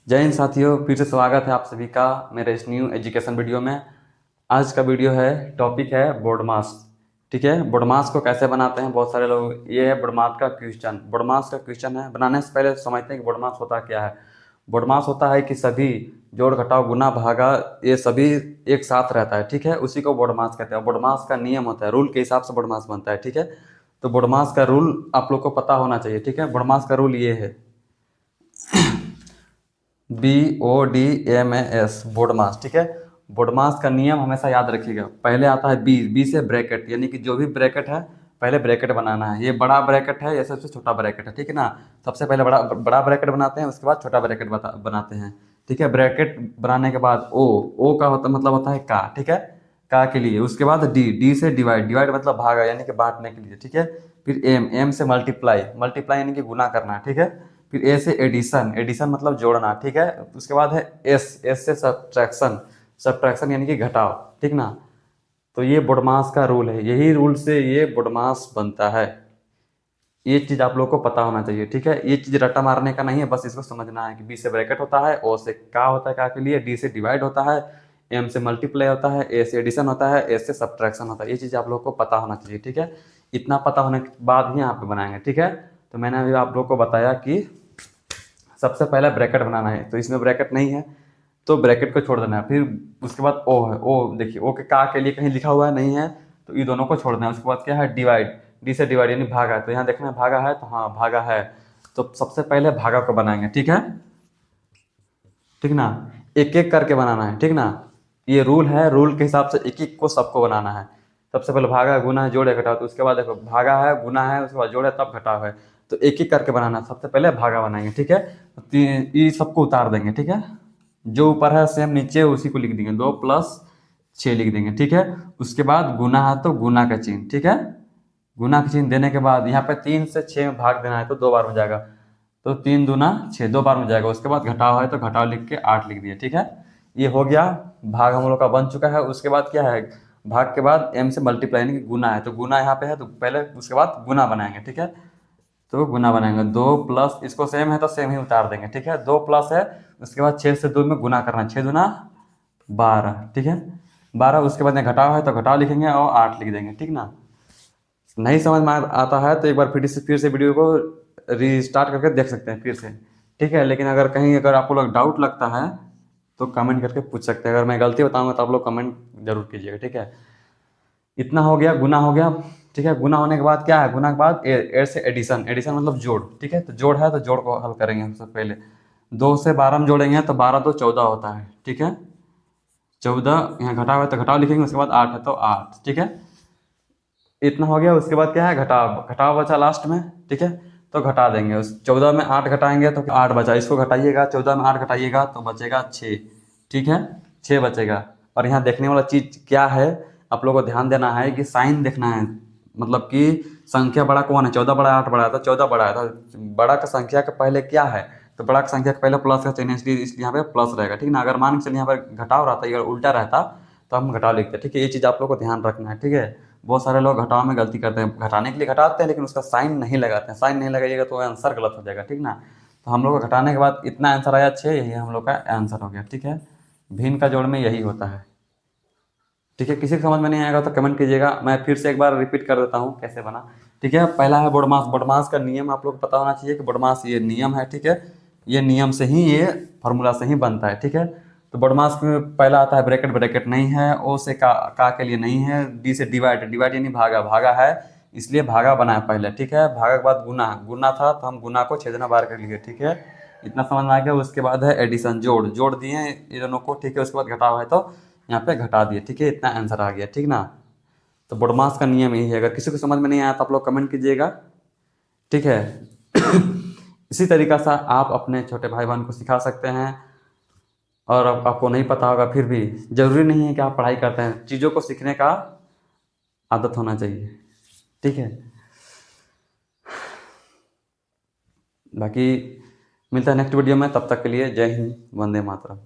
जय हिंद साथियों, फिर से स्वागत है आप सभी का मेरे इस न्यू एजुकेशन वीडियो में। आज का वीडियो है, टॉपिक है बोर्ड मास। ठीक है, बोर्ड मास को कैसे बनाते हैं बहुत सारे लोग, ये है बोर्ड मास का क्वेश्चन। बोर्ड मास का क्वेश्चन है, बनाने से पहले समझते हैं कि बोर्ड मास होता क्या है। बोर्ड मास होता है कि सभी जोड़ घटाव गुना भागा ये सभी एक साथ रहता है। ठीक है, उसी को बोर्ड मास कहते हैं। बोर्ड मास का नियम होता है, रूल के हिसाब से बोर्ड मास बनता है। ठीक है, तो बोर्ड मास का रूल आप लोग को पता होना चाहिए। ठीक है, बोर्ड मास का रूल ये है, BODMAS, बोर्ड मास। ठीक है, बोर्ड मास का नियम हमेशा याद रखिएगा। पहले आता है बी से ब्रैकेट, यानी कि जो भी ब्रैकेट है पहले ब्रैकेट बनाना है। ये बड़ा ब्रैकेट है, ये सबसे छोटा ब्रैकेट है। ठीक है ना, सबसे पहले बड़ा बड़ा ब्रैकेट बनाते हैं, उसके बाद छोटा ब्रैकेट बनाते हैं। ठीक है, ब्रैकेट बनाने के बाद ओ का होता मतलब होता है का। ठीक है, का के लिए। उसके बाद डी से डिवाइड, डिवाइड मतलब भागा यानी कि बांटने के लिए। ठीक है, फिर एम से मल्टीप्लाई, मल्टीप्लाई यानी कि गुना करना। ठीक है, फिर ए से एडिशन, एडिशन मतलब जोड़ना। ठीक है, उसके बाद है एस से सब्ट्रैक्शन, सब्ट्रैक्शन यानी कि घटाव। ठीक ना, तो ये बोडमास का रूल है, यही रूल से ये बोडमास बनता है। ये चीज़ आप लोग को पता होना चाहिए। ठीक है, ये चीज़ रट्टा मारने का नहीं है, बस इसको समझना है कि बी से ब्रैकेट होता है, ओ से का होता है का के लिए, डी से डिवाइड होता है, एम से मल्टीप्लाई होता है, ए से एडिशन होता है, एस से सब्ट्रैक्शन होता है। ये चीज़ आप लोग को पता होना चाहिए। ठीक है, इतना पता होने के बाद ही यहाँ पे बनाएंगे। ठीक है, तो मैंने अभी आप लोग को बताया कि सबसे पहले ब्रैकेट बनाना है, तो इसमें ब्रैकेट नहीं है तो ब्रैकेट को छोड़ देना है। फिर उसके बाद ओ है, ओ देखिए ओ के का के लिए कहीं लिखा हुआ है नहीं है, तो ये दोनों को छोड़ देना है। उसके बाद क्या है, डिवाइड, डी से डिवाइड यानी भागा है, तो यहाँ देखना है भागा है, तो हाँ भागा है, तो सबसे पहले भागा को बनाएंगे। ठीक है, ठीक ना, एक एक करके बनाना है। ठीक ना, ये रूल है, रूल के हिसाब से एक एक को सबको बनाना है। सबसे पहले भागा है, गुना है, जोड़ है, घटाव, तो उसके बाद देखो भागा है, गुना है, उसके बाद जोड़ है, तब घटाव है, तो एक एक करके बनाना है। सबसे पहले भागा बनाएंगे। ठीक है, तो ये सबको उतार देंगे। ठीक है, जो ऊपर है सेम नीचे उसी को लिख देंगे, 2 + 6 लिख देंगे। ठीक है, उसके बाद गुना है तो गुना का चिन्ह। ठीक है, गुना का चिन्ह देने के बाद यहाँ पे 3 से 6 में भाग देना है, तो 2 बार में जाएगा, तो 3 दूना 6, 2 बार में जाएगा। उसके बाद घटाव है तो घटाव लिख के 8 लिख दिया। ठीक है, ये हो गया, भाग हम लोग का बन चुका है। उसके बाद क्या है, भाग के बाद एम से मल्टीप्लाई यानी कि गुना है, तो गुना यहाँ पे है, तो पहले उसके बाद गुना बनाएंगे। ठीक है, तो गुना बनाएंगे, 2 + इसको सेम है तो सेम ही उतार देंगे। ठीक है, 2 + है, उसके बाद 6 से 2 में गुना करना, 6 दूना 12। ठीक है, 12, उसके बाद में घटाव है तो घटाव लिखेंगे और 8 लिख देंगे। ठीक ना, नहीं समझ में आता है तो एक बार फिर से वीडियो को रीस्टार्ट करके देख सकते हैं फिर से। ठीक है, लेकिन अगर कहीं अगर आपको लोग डाउट लगता है तो कमेंट करके पूछ सकते हैं। अगर मैं गलती बताऊंगा तो आप लोग कमेंट जरूर कीजिएगा। ठीक है, इतना हो गया, गुना हो गया। ठीक है, गुना होने के बाद क्या है, गुना के बाद ए से एडिशन, एडिशन मतलब जोड़। ठीक है, तो जोड़ है तो जोड़ को हल करेंगे हम सबसे पहले। 2 से 12 में जोड़ेंगे तो 12 × 2 = 14 होता है। ठीक है, 14, यहाँ घटाव है तो घटाव लिखेंगे, उसके बाद 8 है तो 8। ठीक है, इतना हो गया। उसके बाद क्या है, घटाव, घटाव बचा लास्ट में। ठीक है, तो घटा देंगे, उस 14 में 8 घटाएंगे तो 8 बचा, इसको घटाइएगा, 14 में 8 घटाइएगा तो बचेगा 6। ठीक है, 6 बचेगा। और यहाँ देखने वाला चीज़ क्या है, आप लोगों को ध्यान देना है कि साइन देखना है, मतलब कि संख्या बड़ा कौन है, 14 बड़ा है 8 बड़ा है, तो 14 बड़ा है, तो बड़ा का संख्या के पहले क्या है, तो बड़ा की संख्या के पहले प्लस का चिन्ह है, इसलिए यहाँ पे प्लस रहेगा। ठीक है ना, अगर मान के चलिए यहाँ पर घटाव रहता, अगर उल्टा रहता तो हम घटाव लिखते। ठीक है, ये चीज़ आप लोग को ध्यान रखना है। ठीक है, बहुत सारे लोग घटाव में गलती करते हैं, घटाने के लिए घटाते हैं लेकिन उसका साइन नहीं लगाते हैं। साइन नहीं लगाइएगा तो आंसर गलत हो जाएगा। ठीक ना, तो हम लोग को घटाने के बाद इतना आंसर आया 6, यही हम लोग का आंसर हो गया। ठीक है, भिन्न का जोड़ में यही होता है। ठीक है, किसी को समझ में नहीं आएगा तो कमेंट कीजिएगा, मैं फिर से एक बार रिपीट कर देता हूँ कैसे बना। ठीक है, पहला है बोडमास, बोडमास का नियम आप लोग को पता होना चाहिए कि बोडमास ये नियम है। ठीक है, ये नियम से ही, ये फार्मूला से ही बनता है। ठीक है, तो बोडमास में पहला आता है ब्रैकेट, ब्रैकेट नहीं है, ओ से का के लिए नहीं है, डी से डिवाइड, डिवाइड यानी भागा, भागा है इसलिए भागा बनाया पहले। ठीक है, भागा के बाद गुना, गुना था तो हम गुना को 6 दूना 12 कर लिए। ठीक है, इतना समझ में आ गया। उसके बाद है एडिशन, जोड़, जोड़ दिए ये दोनों को। ठीक है, उसके बाद घटाव है तो यहाँ पे घटा दिए। ठीक है, इतना आंसर आ गया। ठीक ना, तो बोडमास का नियम यही है। अगर किसी को समझ में नहीं आया तो आप लोग कमेंट कीजिएगा। ठीक है, इसी तरीका से आप अपने छोटे भाई बहन को सिखा सकते हैं। और अब आपको नहीं पता होगा फिर भी जरूरी नहीं है कि आप पढ़ाई करते हैं, चीज़ों को सीखने का आदत होना चाहिए। ठीक है, बाकी मिलता है नेक्स्ट वीडियो में, तब तक के लिए जय हिंद, वंदे मातरम।